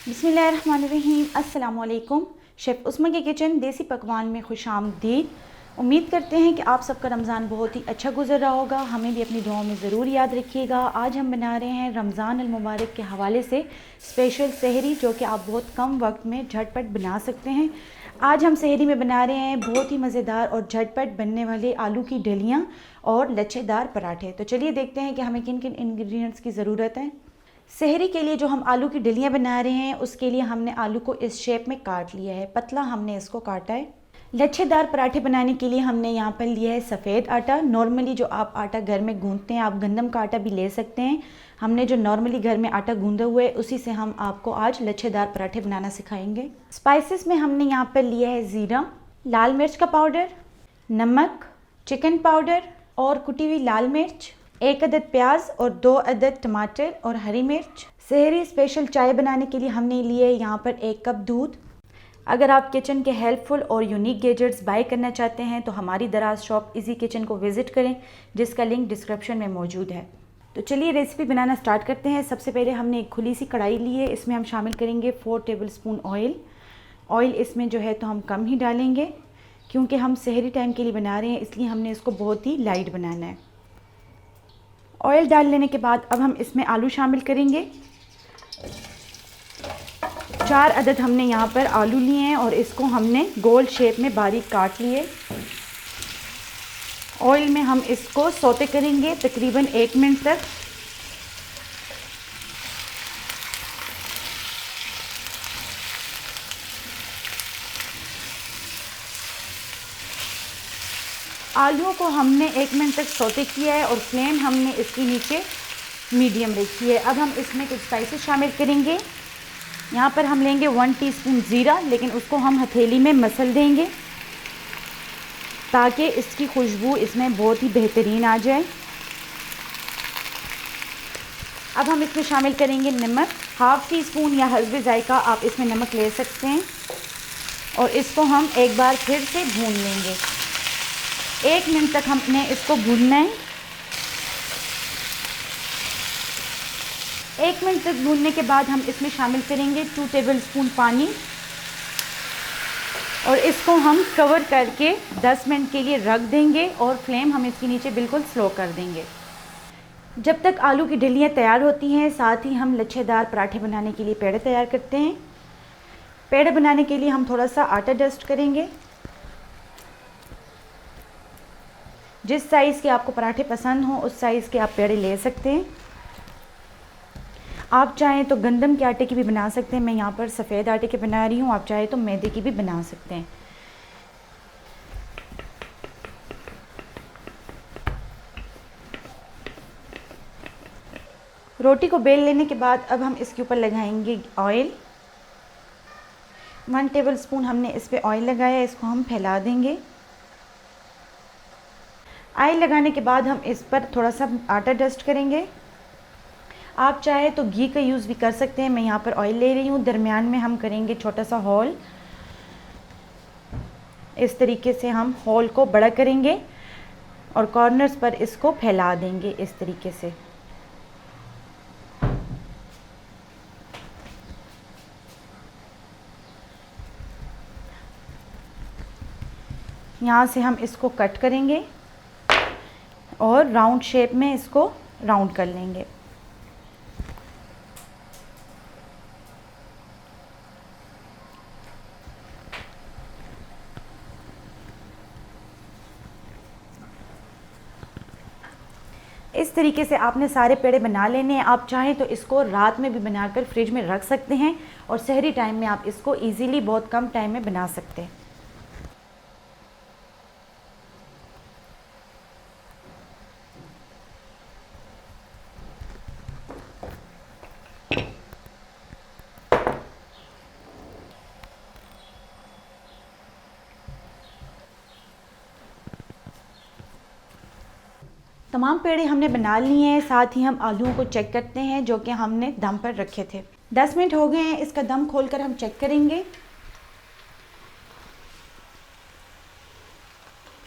बिस्मिल्लाहिर्रहमानिर्रहीम। अस्सलाम वालेकुम। शेफ़ उस्मा के किचन देसी पकवान में खुशामदीद। उम्मीद करते हैं कि आप सबका रमज़ान बहुत ही अच्छा गुजर रहा होगा। हमें भी अपनी दुआओं में ज़रूर याद रखिएगा। आज हम बना रहे हैं रमज़ान अल मुबारक के हवाले से स्पेशल सहरी, जो कि आप बहुत कम वक्त में झटपट बना सकते हैं। आज हम सहरी में बना रहे हैं बहुत ही मज़ेदार और झटपट बनने वाले आलू की डलियाँ और लच्छेदार पराठे। तो चलिए देखते हैं कि हमें किन किन इंग्रेडिएंट्स की ज़रूरत है। सहरी के लिए जो हम आलू की डलियाँ बना रहे हैं उसके लिए हमने आलू को इस शेप में काट लिया है, पतला हमने इसको काटा है। लच्छेदार पराठे बनाने के लिए हमने यहाँ पर लिया है सफ़ेद आटा। नॉर्मली जो आप आटा घर में गूंथते हैं, आप गंदम का आटा भी ले सकते हैं। हमने जो नॉर्मली घर में आटा गूंदा हुआ है उसी से हम आपको आज लच्छेदार पराठे बनाना सिखाएंगे। स्पाइसेस में हमने यहाँ पर लिया है ज़ीरा, लाल मिर्च का पाउडर, नमक, चिकन पाउडर और कुटी हुई लाल मिर्च, 1 अदद प्याज और 2 अदद टमाटर और हरी मिर्च। सहरी स्पेशल चाय बनाने के लिए हमने लिए यहाँ पर 1 कप दूध। अगर आप किचन के हेल्पफुल और यूनिक गैजेट्स बाय करना चाहते हैं तो हमारी दराज शॉप इजी किचन को विज़िट करें, जिसका लिंक डिस्क्रिप्शन में मौजूद है। तो चलिए रेसिपी बनाना स्टार्ट करते हैं। सबसे पहले हमने एक खुली सी कढ़ाई ली है, इसमें हम शामिल करेंगे 4 टेबलस्पून ऑयल। ऑयल इसमें जो है तो हम कम ही डालेंगे, क्योंकि हम सहरी टाइम के लिए बना रहे हैं, इसलिए हमने इसको बहुत ही लाइट बनाना है। ऑयल डाल लेने के बाद अब हम इसमें आलू शामिल करेंगे। 4 अदद हमने यहाँ पर आलू लिए हैं और इसको हमने गोल शेप में बारीक काट लिए। ऑयल में हम इसको सौते करेंगे तकरीबन 1 मिनट तक। आलूओं को हमने 1 मिनट तक सौते किया है और फ्लेम हमने इसकी नीचे मीडियम रखी है। अब हम इसमें कुछ स्पाइसेस शामिल करेंगे। यहाँ पर हम लेंगे 1 टीस्पून ज़ीरा, लेकिन उसको हम हथेली में मसल देंगे ताकि इसकी खुशबू इसमें बहुत ही बेहतरीन आ जाए। अब हम इसमें शामिल करेंगे नमक, 1/2 टीस्पून या हस्बे जायका आप इसमें नमक ले सकते हैं, और इसको हम एक बार फिर से भून लेंगे। 1 मिनट तक हमने इसको भूनना है। 1 मिनट तक भूनने के बाद हम इसमें शामिल करेंगे 2 टेबलस्पून पानी, और इसको हम कवर करके 10 मिनट के लिए रख देंगे और फ्लेम हम इसके नीचे बिल्कुल स्लो कर देंगे। जब तक आलू की डलियाँ तैयार होती हैं, साथ ही हम लच्छेदार पराठे बनाने के लिए पेड़े तैयार करते हैं। पेड़े बनाने के लिए हम थोड़ा सा आटा डस्ट करेंगे। जिस साइज़ के आपको पराठे पसंद हो उस साइज़ के आप पेड़े ले सकते हैं। आप चाहें तो गंदम के आटे की भी बना सकते हैं, मैं यहाँ पर सफ़ेद आटे के बना रही हूँ। आप चाहें तो मैदे की भी बना सकते हैं। रोटी को बेल लेने के बाद अब हम इसके ऊपर लगाएंगे ऑयल। 1 टेबलस्पून हमने इस पर ऑयल लगाया, इसको हम फैला देंगे। ऑयल लगाने के बाद हम इस पर थोड़ा सा आटा डस्ट करेंगे। आप चाहे तो घी का यूज़ भी कर सकते हैं, मैं यहाँ पर ऑयल ले रही हूँ। दरमियान में हम करेंगे छोटा सा होल। इस तरीके से हम होल को बड़ा करेंगे और कॉर्नर्स पर इसको फैला देंगे इस तरीके से। यहाँ से हम इसको कट करेंगे और राउंड शेप में इसको राउंड कर लेंगे। इस तरीके से आपने सारे पेड़े बना लेने हैं। आप चाहें तो इसको रात में भी बनाकर फ्रिज में रख सकते हैं और सहरी टाइम में आप इसको इजीली बहुत कम टाइम में बना सकते हैं। तमाम पेड़े हमने बना लिए हैं। साथ ही हम आलूओं को चेक करते हैं जो कि हमने दम पर रखे थे। 10 मिनट हो गए हैं, इसका दम खोलकर हम चेक करेंगे।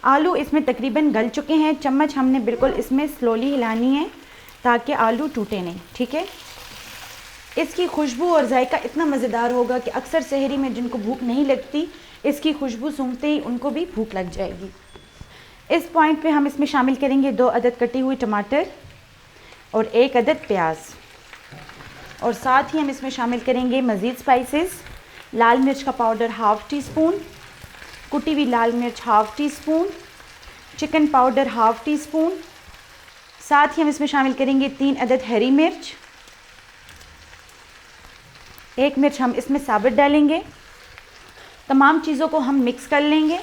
आलू इसमें तकरीबन गल चुके हैं। चम्मच हमने बिल्कुल इसमें स्लोली हिलानी है ताकि आलू टूटे नहीं, ठीक है। इसकी खुशबू और जायका इतना मज़ेदार होगा कि अक्सर सहरी में जिनको भूख नहीं लगती, इसकी खुशबू सूंघते ही उनको भी भूख लग जाएगी। इस पॉइंट पे हम इसमें शामिल करेंगे 2 अदद कटी हुई टमाटर और 1 अदद प्याज, और साथ ही हम इसमें शामिल करेंगे मज़ीद स्पाइसेस। लाल मिर्च का पाउडर हाफ़ टी स्पून, कुटी हुई लाल मिर्च half tea spoon, chicken powder half tea spoon. साथ ही हम इसमें शामिल करेंगे 3 अदद हरी मिर्च, 1 मिर्च हम इसमें साबुत डालेंगे। तमाम चीज़ों को हम मिक्स कर लेंगे।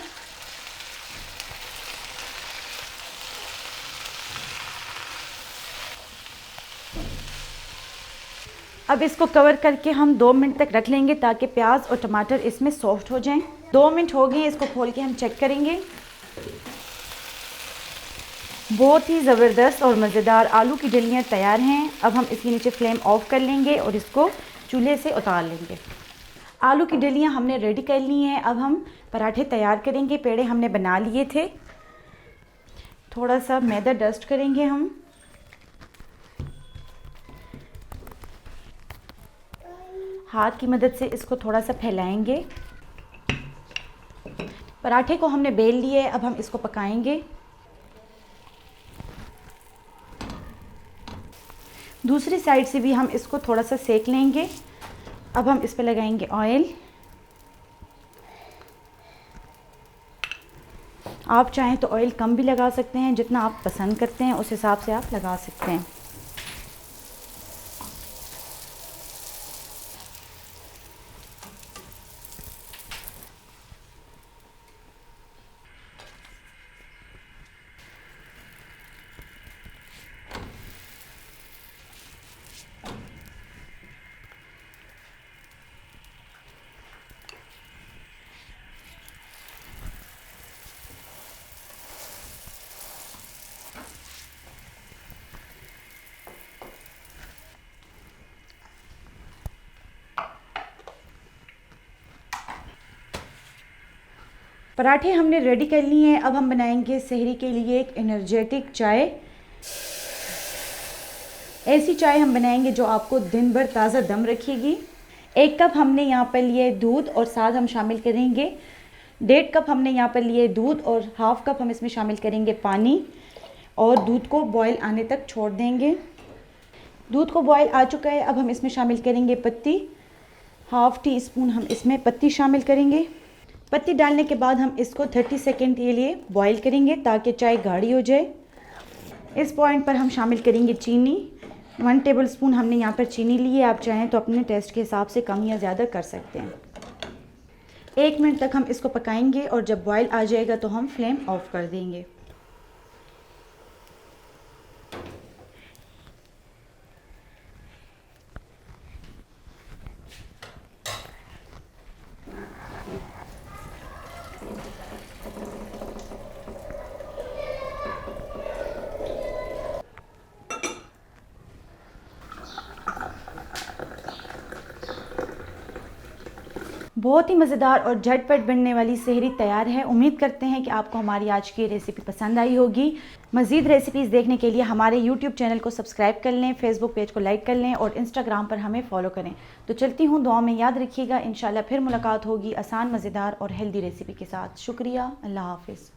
अब इसको कवर करके हम 2 मिनट तक रख लेंगे ताकि प्याज और टमाटर इसमें सॉफ्ट हो जाएं। 2 मिनट हो गए, इसको खोल के हम चेक करेंगे। बहुत ही ज़बरदस्त और मज़ेदार आलू की डलियाँ तैयार हैं। अब हम इसके नीचे फ्लेम ऑफ कर लेंगे और इसको चूल्हे से उतार लेंगे। आलू की डलियाँ हमने रेडी कर ली हैं। अब हम पराठे तैयार करेंगे। पेड़े हमने बना लिए थे। थोड़ा सा मैदा डस्ट करेंगे हम। हाथ की मदद से इसको थोड़ा सा फैलाएंगे। पराठे को हमने बेल लिए, अब हम इसको पकाएंगे। दूसरी साइड से भी हम इसको थोड़ा सा सेक लेंगे। अब हम इस पे लगाएंगे ऑयल। आप चाहें तो ऑयल कम भी लगा सकते हैं, जितना आप पसंद करते हैं उस हिसाब से आप लगा सकते हैं। पराठे हमने रेडी कर लिए हैं। अब हम बनाएंगे सहरी के लिए एक एनर्जेटिक चाय। ऐसी चाय हम बनाएंगे जो आपको दिन भर ताज़ा दम रखेगी। 1 कप हमने यहाँ पर लिए दूध और साथ हम शामिल करेंगे 1.5 कप हमने यहाँ पर लिए दूध और हाफ़ कप हम इसमें शामिल करेंगे पानी, और दूध को बॉयल आने तक छोड़ देंगे। दूध को बॉयल आ चुका है। अब हम इसमें शामिल करेंगे पत्ती। हाफ़ टी स्पून हम इसमें पत्ती शामिल करेंगे। पत्ती डालने के बाद हम इसको 30 सेकेंड के लिए बॉईल करेंगे ताकि चाय गाढ़ी हो जाए। इस पॉइंट पर हम शामिल करेंगे चीनी। 1 टेबल स्पून हमने यहाँ पर चीनी ली है। आप चाहें तो अपने टेस्ट के हिसाब से कम या ज़्यादा कर सकते हैं। 1 मिनट तक हम इसको पकाएंगे और जब बॉईल आ जाएगा तो हम फ्लेम ऑफ कर देंगे। बहुत ही मज़ेदार और झटपट बनने वाली सहरी तैयार है। उम्मीद करते हैं कि आपको हमारी आज की रेसिपी पसंद आई होगी। मज़ीद रेसिपीज़ देखने के लिए हमारे यूट्यूब चैनल को सब्सक्राइब कर लें, फेसबुक पेज को लाइक कर लें और इंस्टाग्राम पर हमें फॉलो करें। तो चलती हूँ, दुआ में याद रखिएगा। इंशाल्लाह फिर मुलाकात होगी आसान, मज़ेदार और हेल्दी रेसिपी के साथ। शुक्रिया। अल्लाह हाफ़िज़।